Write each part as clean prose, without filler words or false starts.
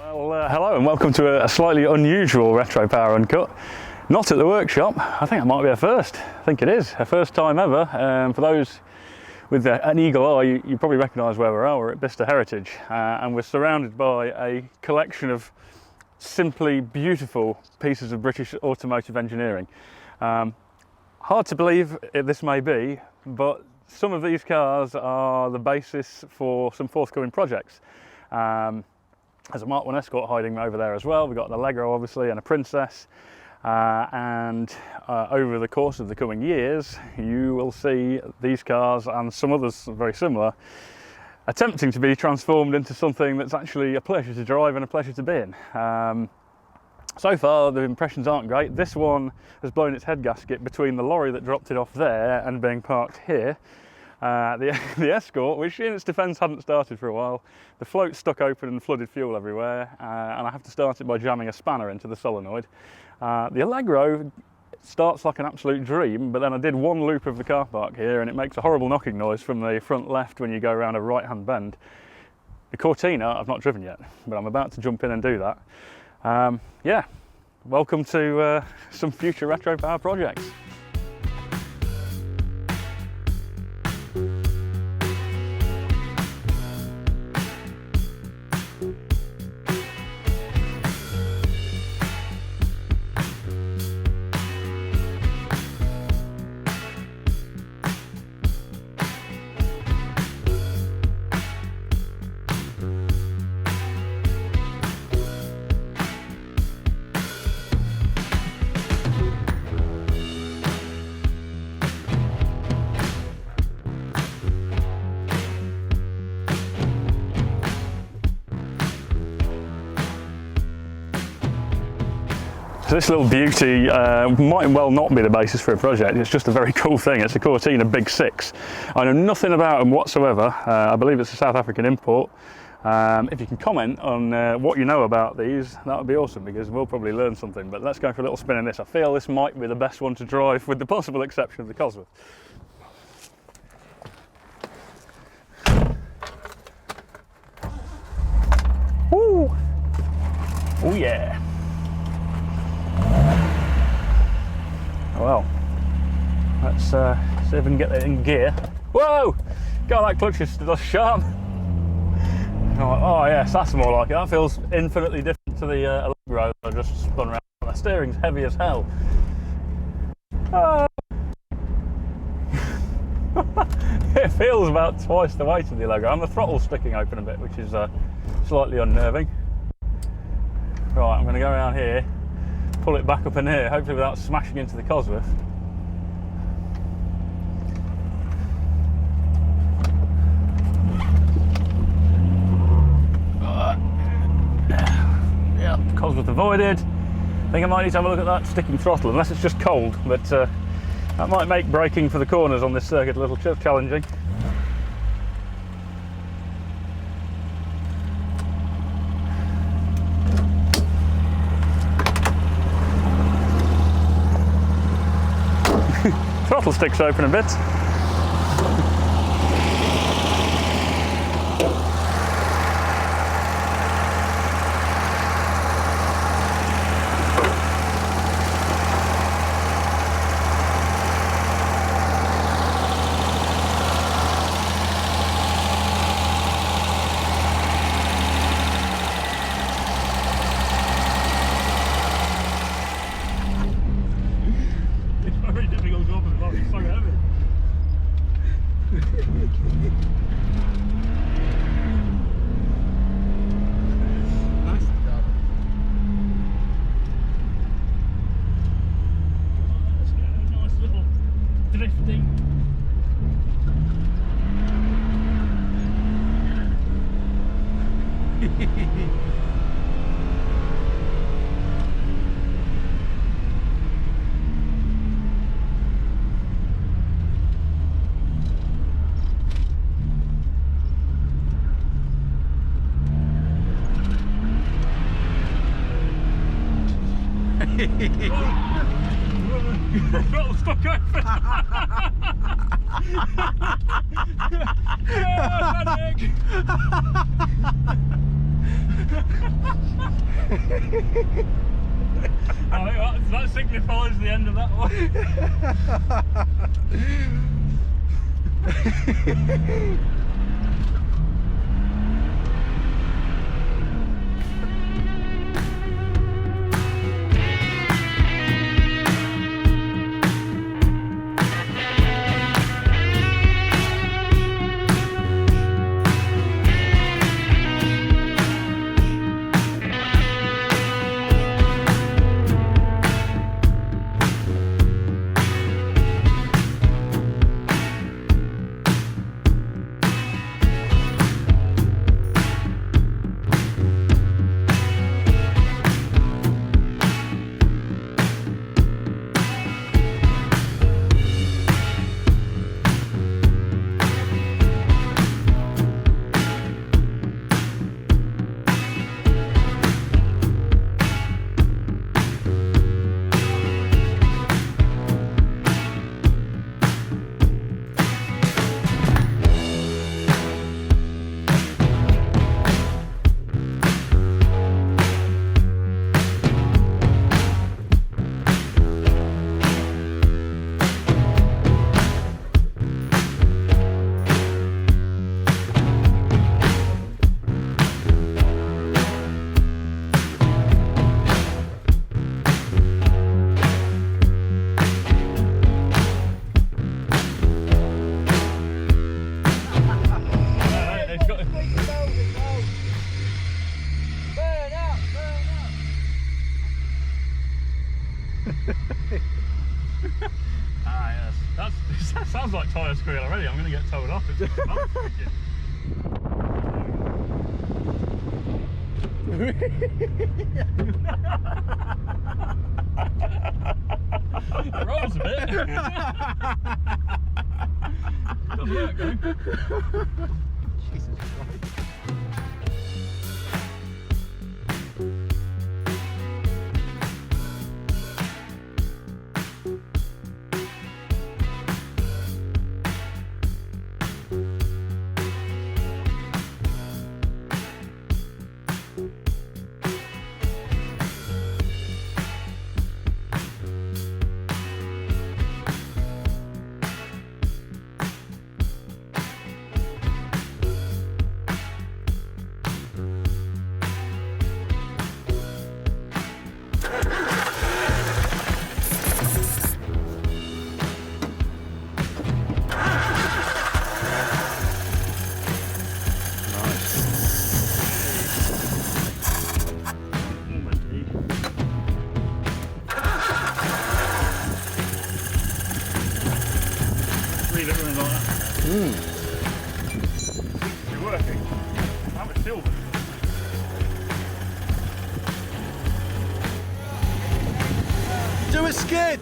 Well, hello and welcome to a slightly unusual Retropower Uncut. Not at the workshop. I think it might be a first. I think it is a first time ever. For those with an eagle eye, you probably recognise where we are. We're at Bicester Heritage, and we're surrounded by a collection of simply beautiful pieces of British automotive engineering. Hard to believe this may be, but some of these cars are the basis for some forthcoming projects. There's a Mark 1 Escort hiding over there as well. We've got an Allegro obviously and a Princess, and over the course of the coming years you will see these cars and some others very similar attempting to be transformed into something that's actually a pleasure to drive and a pleasure to be in. So far the impressions aren't great. This one has blown its head gasket between the lorry that dropped it off there and being parked here. The Escort, which in its defence hadn't started for a while, the float stuck open and flooded fuel everywhere, and I have to start it by jamming a spanner into the solenoid. The Allegro starts like an absolute dream, but then I did one loop of the car park here and it makes a horrible knocking noise from the front left when you go around a right hand bend. The Cortina I've not driven yet, but I'm about to jump in and do that. Yeah, welcome to some future Retropower projects. So this little beauty might well not be the basis for a project. It's just a very cool thing. It's a Cortina Big 6. I know nothing about them whatsoever. I believe it's a South African import. If you can comment on what you know about these, that would be awesome, because we'll probably learn something. But let's go for a little spin in this. I feel this might be the best one to drive, with the possible exception of the Cosworth. Woo! Oh yeah! Well, let's see if we can get it in gear. Whoa! God, that clutch is still sharp. Oh yes, that's more like it. That feels infinitely different to the Allegro I just spun around. The steering's heavy as hell. It feels about twice the weight of the Allegro, and the throttle's sticking open a bit, which is slightly unnerving. Right, I'm going to go around here, pull it back up in here, hopefully without smashing into the Cosworth. avoided. I think I might need to have a look at that sticking throttle, unless it's just cold, but that might make braking for the corners on this circuit a little challenging. Throttle sticks open a bit. Throttle stuck open. Panic. I think that signifies the end of that one. That sounds like tyre squeal already. I'm going to get towed off. It's it rolls a bit. Doesn't work, though. Jesus Christ. You're working. I'm a silver. a skid!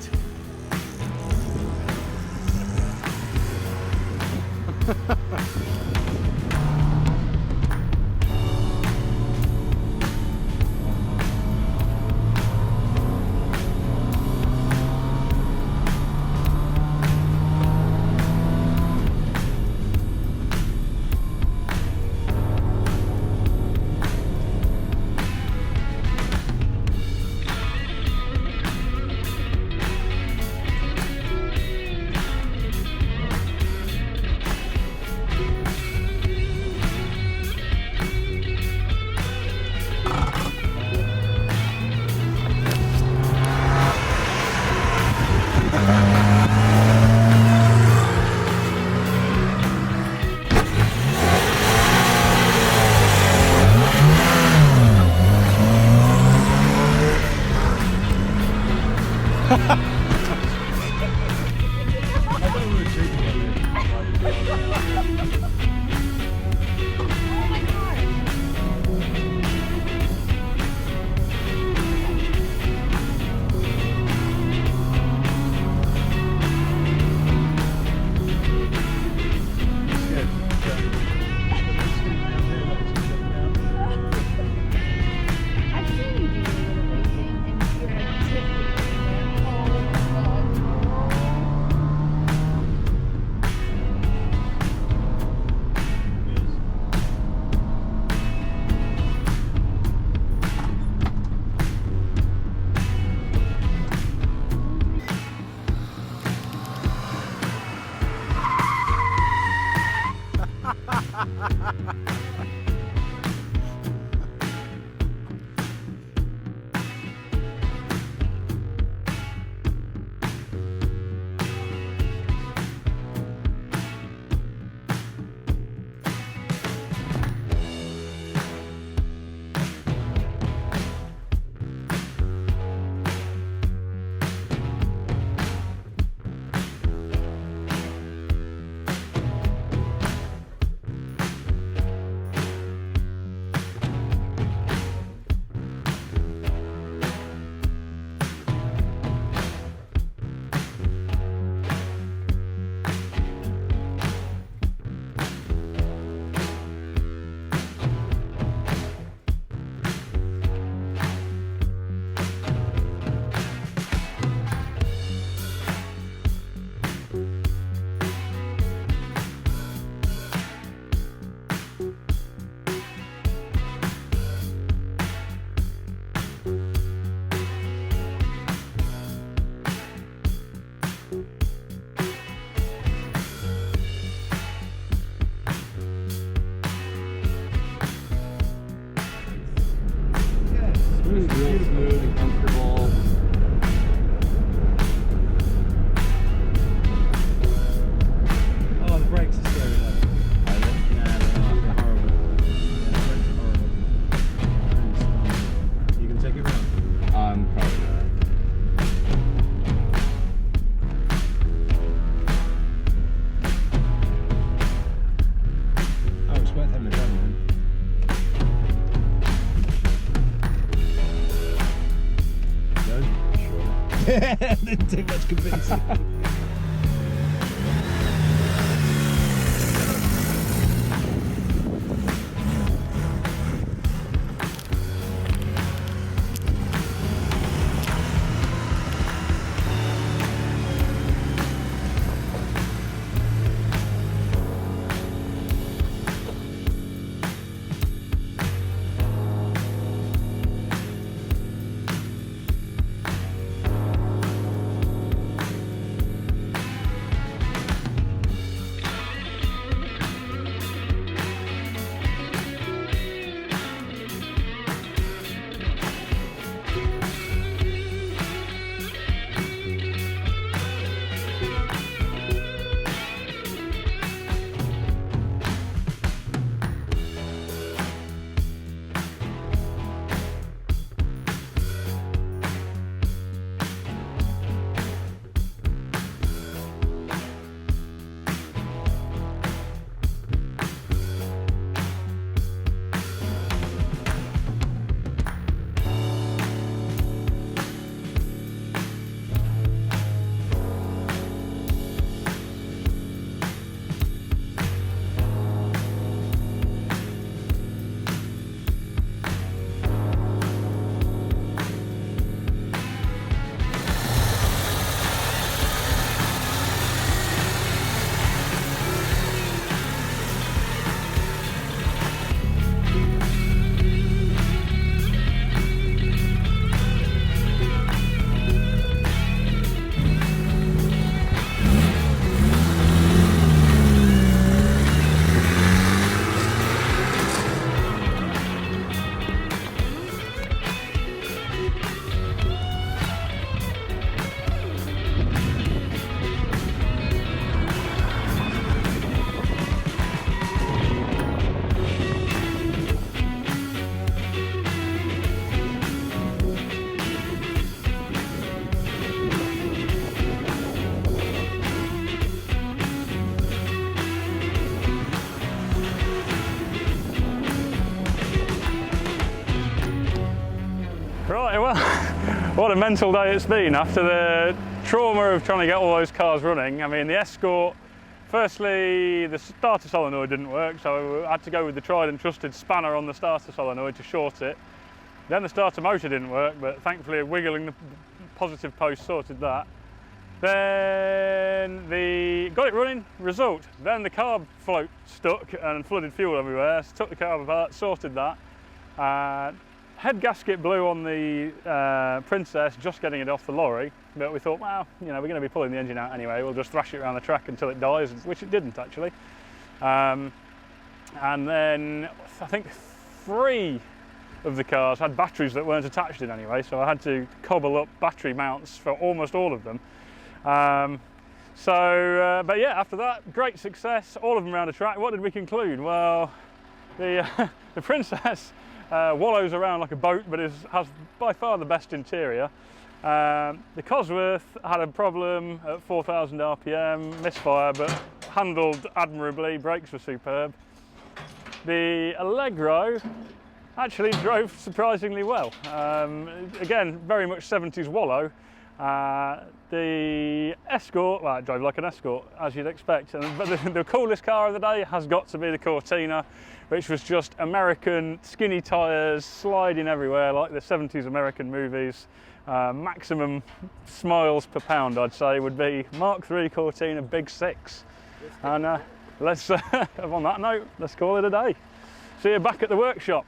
Didn't take much convincing. well, what a mental day it's been after the trauma of trying to get all those cars running. I mean, the Escort, firstly, the starter solenoid didn't work, so I had to go with the tried and trusted spanner on the starter solenoid to short it. Then the starter motor didn't work, but thankfully wiggling the positive post sorted that. Then got it running, result. Then the carb float stuck and flooded fuel everywhere, so took the carb apart, sorted that. Head gasket blew on the Princess, just getting it off the lorry, but we thought, well, you know, we're going to be pulling the engine out anyway, we'll just thrash it around the track until it dies, which it didn't actually. And then I think 3 of the cars had batteries that weren't attached in anyway, so I had to cobble up battery mounts for almost all of them. But yeah, after that, great success, all of them around the track. What did we conclude? Well, the Princess wallows around like a boat, but has by far the best interior. The Cosworth had a problem at 4,000 RPM, misfire, but handled admirably, brakes were superb. The Allegro actually drove surprisingly well. Again, very much 70s wallow. The Escort, well, it drove like an Escort, as you'd expect. But the coolest car of the day has got to be the Cortina, which was just American, skinny tyres, sliding everywhere like the 70s American movies. Maximum miles per pound, I'd say, would be Mark III Cortina Big 6. And let's, on that note, let's call it a day. See you back at the workshop.